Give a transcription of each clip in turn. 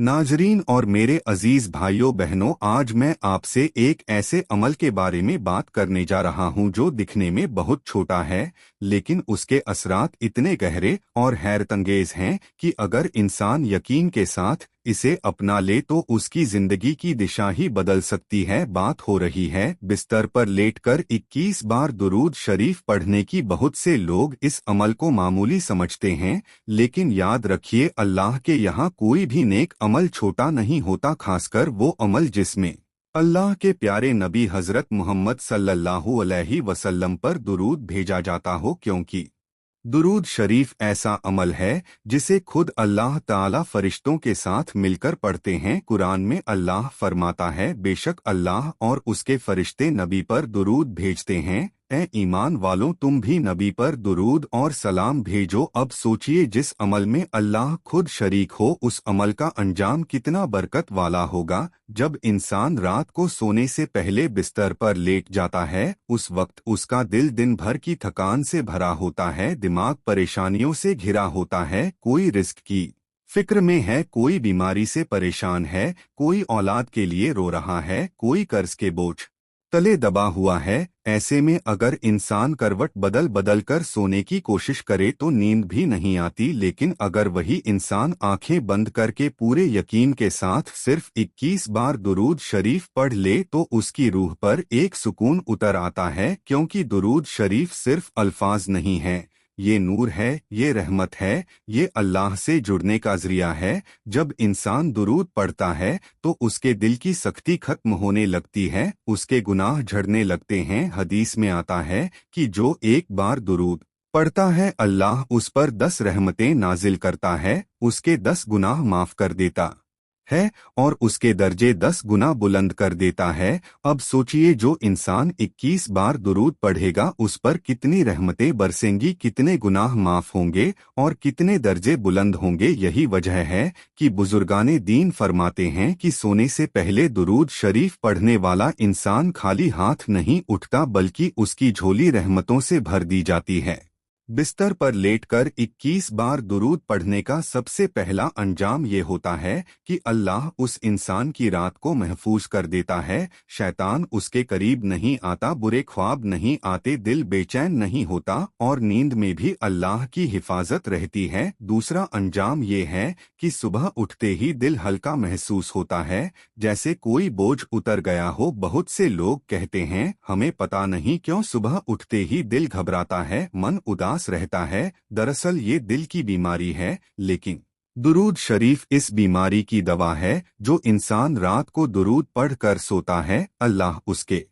नाजरीन और मेरे अजीज भाइयों बहनों, आज मैं आपसे एक ऐसे अमल के बारे में बात करने जा रहा हूं जो दिखने में बहुत छोटा है, लेकिन उसके असरात इतने गहरे और हैरतअंगेज हैं कि अगर इंसान यकीन के साथ इसे अपना ले तो उसकी जिंदगी की दिशा ही बदल सकती है। बात हो रही है बिस्तर पर लेटकर 21 बार दुरूद शरीफ पढ़ने की। बहुत से लोग इस अमल को मामूली समझते हैं, लेकिन याद रखिए अल्लाह के यहाँ कोई भी नेक अमल छोटा नहीं होता, खासकर वो अमल जिसमें अल्लाह के प्यारे नबी हजरत मोहम्मद सल्लल्लाहु अलैहि वसल्लम पर दुरूद भेजा जाता हो, क्योंकि दुरूद शरीफ ऐसा अमल है जिसे खुद अल्लाह ताला फरिश्तों के साथ मिलकर पढ़ते हैं। कुरान में अल्लाह फरमाता है, बेशक अल्लाह और उसके फरिश्ते नबी पर दुरूद भेजते हैं। ए ईमान वालों, तुम भी नबी पर दुरूद और सलाम भेजो। अब सोचिए, जिस अमल में अल्लाह खुद शरीक हो उस अमल का अंजाम कितना बरकत वाला होगा। जब इंसान रात को सोने से पहले बिस्तर पर लेट जाता है, उस वक्त उसका दिल दिन भर की थकान से भरा होता है, दिमाग परेशानियों से घिरा होता है, कोई रिस्क की फिक्र में है, कोई बीमारी से परेशान है, कोई औलाद के लिए रो रहा है, कोई कर्ज के बोझ तले दबा हुआ है। ऐसे में अगर इंसान करवट बदल बदल कर सोने की कोशिश करे तो नींद भी नहीं आती, लेकिन अगर वही इंसान आंखें बंद करके पूरे यकीन के साथ सिर्फ 21 बार दुरूद शरीफ पढ़ ले तो उसकी रूह पर एक सुकून उतर आता है, क्योंकि दुरूद शरीफ सिर्फ अल्फाज नहीं है, ये नूर है, ये रहमत है, ये अल्लाह से जुड़ने का जरिया है। जब इंसान दुरूद पढ़ता है तो उसके दिल की सख्ती खत्म होने लगती है, उसके गुनाह झड़ने लगते हैं। हदीस में आता है कि जो एक बार दुरूद पढ़ता है अल्लाह उस पर 10 रहमतें नाजिल करता है, उसके 10 गुनाह माफ कर देता है और उसके दर्जे 10 गुना बुलंद कर देता है। अब सोचिए, जो इंसान 21 बार दुरूद पढ़ेगा उस पर कितनी रहमतें बरसेंगी, कितने गुनाह माफ होंगे और कितने दर्जे बुलंद होंगे। यही वजह है कि बुजुर्गाने दीन फरमाते हैं कि सोने से पहले दुरूद शरीफ पढ़ने वाला इंसान खाली हाथ नहीं उठता, बल्कि उसकी झोली रहमतों से भर दी जाती है। बिस्तर पर लेटकर 21 बार दुरूद पढ़ने का सबसे पहला अंजाम ये होता है कि अल्लाह उस इंसान की रात को महफूज कर देता है। शैतान उसके करीब नहीं आता, बुरे ख्वाब नहीं आते, दिल बेचैन नहीं होता और नींद में भी अल्लाह की हिफाजत रहती है। दूसरा अंजाम ये है कि सुबह उठते ही दिल हल्का महसूस होता है, जैसे कोई बोझ उतर गया हो। बहुत से लोग कहते हैं, हमें पता नहीं क्यों सुबह उठते ही दिल घबराता है, मन उदास रहता है। दरअसल ये दिल की बीमारी है, लेकिन दुरूद शरीफ इस बीमारी की दवा है। जो इंसान रात को दुरूद पढ़ कर सोता है, अल्लाह उसके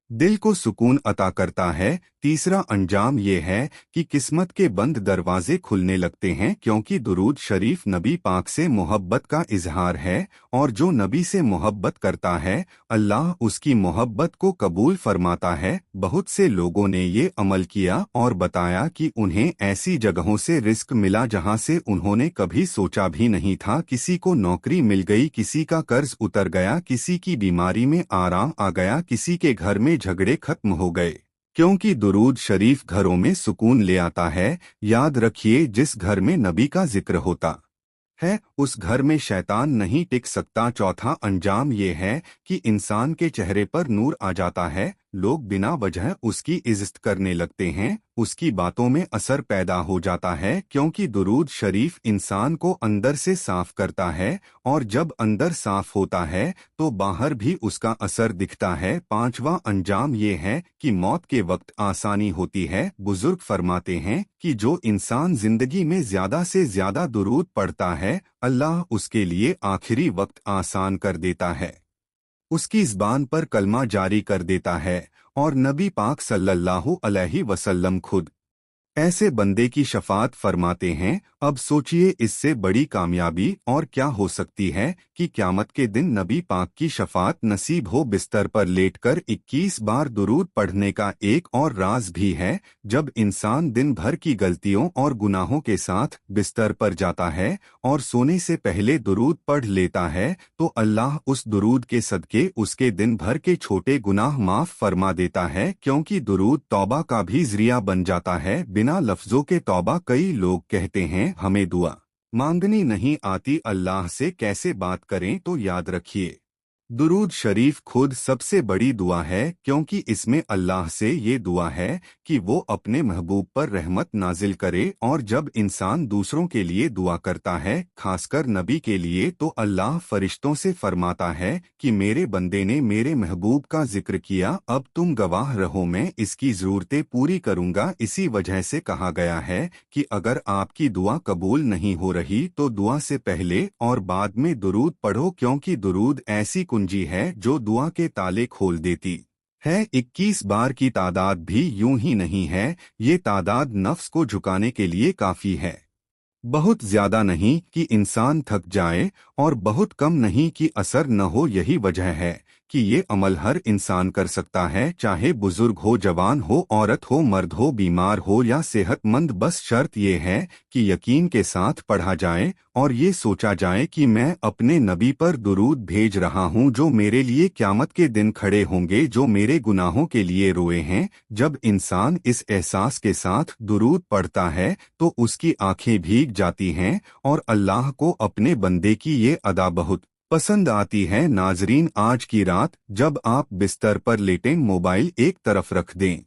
दिल को सुकून अता करता है। तीसरा अंजाम ये है कि किस्मत के बंद दरवाजे खुलने लगते हैं, क्योंकि दुरूद शरीफ नबी पाक से मोहब्बत का इजहार है और जो नबी से मोहब्बत करता है अल्लाह उसकी मोहब्बत को कबूल फरमाता है। बहुत से लोगों ने ये अमल किया और बताया कि उन्हें ऐसी जगहों से रिस्क मिला जहां से उन्होंने कभी सोचा भी नहीं था। किसी को नौकरी मिल गई, किसी का कर्ज उतर गया, किसी की बीमारी में आराम आ गया, किसी के घर में झगड़े खत्म हो गए, क्योंकि दुरूद शरीफ घरों में सुकून ले आता है। याद रखिए, जिस घर में नबी का जिक्र होता है उस घर में शैतान नहीं टिक सकता। चौथा अंजाम ये है कि इंसान के चेहरे पर नूर आ जाता है, लोग बिना वजह उसकी इज्जत करने लगते हैं, उसकी बातों में असर पैदा हो जाता है, क्योंकि दुरूद शरीफ इंसान को अंदर से साफ करता है और जब अंदर साफ होता है तो बाहर भी उसका असर दिखता है। पांचवा अंजाम ये है कि मौत के वक्त आसानी होती है। बुजुर्ग फरमाते हैं कि जो इंसान जिंदगी में ज्यादा से ज्यादा दुरूद पढ़ता है अल्लाह उसके लिए आखिरी वक्त आसान कर देता है, उसकी ज़बान पर कलमा जारी कर देता है और नबी पाक सल्लल्लाहु अलैहि वसल्लम खुद ऐसे बंदे की शफाअत फरमाते हैं। अब सोचिए, इससे बड़ी कामयाबी और क्या हो सकती है कि क़यामत के दिन नबी पाक की शफाअत नसीब हो। बिस्तर पर लेटकर 21 बार दुरूद पढ़ने का एक और राज भी है। जब इंसान दिन भर की गलतियों और गुनाहों के साथ बिस्तर पर जाता है और सोने से पहले दुरूद पढ़ लेता है तो अल्लाह उस दुरूद के सदके उसके दिन भर के छोटे गुनाह माफ फरमा देता है, क्योंकि दुरूद तौबा का भी जरिया बन जाता है। बिना लफ्जों के तौबा, कई लोग कहते हैं हमें दुआ मांगनी नहीं आती अल्लाह से कैसे बात करें, तो याद रखिए दुरूद शरीफ खुद सबसे बड़ी दुआ है, क्योंकि इसमें अल्लाह से ये दुआ है कि वो अपने महबूब पर रहमत नाजिल करे। और जब इंसान दूसरों के लिए दुआ करता है, खासकर नबी के लिए, तो अल्लाह फरिश्तों से फरमाता है कि मेरे बंदे ने मेरे महबूब का जिक्र किया, अब तुम गवाह रहो, मैं इसकी ज़रूरतें पूरी करूंगा। इसी वजह से कहा गया है कि अगर आपकी दुआ कबूल नहीं हो रही तो दुआ से पहले और बाद में दुरूद पढ़ो, क्योंकि दुरूद ऐसी कुंजी है जो दुआ के ताले खोल देती है। 21 बार की तादाद भी यूं ही नहीं है, ये तादाद नफ्स को झुकाने के लिए काफी है। बहुत ज्यादा नहीं कि इंसान थक जाए और बहुत कम नहीं कि असर न हो। यही वजह है कि ये अमल हर इंसान कर सकता है, चाहे बुजुर्ग हो, जवान हो, औरत हो, मर्द हो, बीमार हो या सेहतमंद। बस शर्त ये है कि यकीन के साथ पढ़ा जाए और ये सोचा जाए कि मैं अपने नबी पर दुरूद भेज रहा हूँ, जो मेरे लिए क़यामत के दिन खड़े होंगे, जो मेरे गुनाहों के लिए रोए हैं। जब इंसान इस एहसास के साथ दुरूद पढ़ता है तो उसकी आंखें भीग जाती हैं और अल्लाह को अपने बंदे की ये अदा बहुत पसंद आती है। नाजरीन, आज की रात जब आप बिस्तर पर लेटें, मोबाइल एक तरफ रख दें,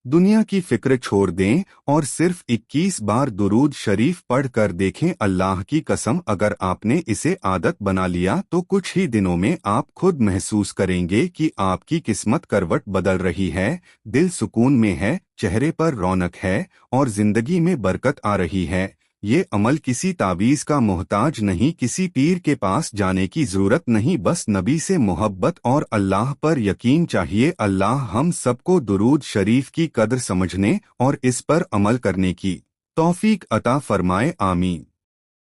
दुनिया की फिक्र छोड़ दें और सिर्फ 21 बार दुरूद शरीफ पढ़ कर देखें। अल्लाह की कसम, अगर आपने इसे आदत बना लिया तो कुछ ही दिनों में आप खुद महसूस करेंगे कि आपकी किस्मत करवट बदल रही है, दिल सुकून में है, चेहरे पर रौनक है और जिंदगी में बरकत आ रही है। ये अमल किसी तावीज़ का मोहताज नहीं, किसी पीर के पास जाने की जरूरत नहीं, बस नबी से मोहब्बत और अल्लाह पर यकीन चाहिए। अल्लाह हम सबको दुरूद शरीफ की कदर समझने और इस पर अमल करने की तौफीक अता फरमाए, आमीन।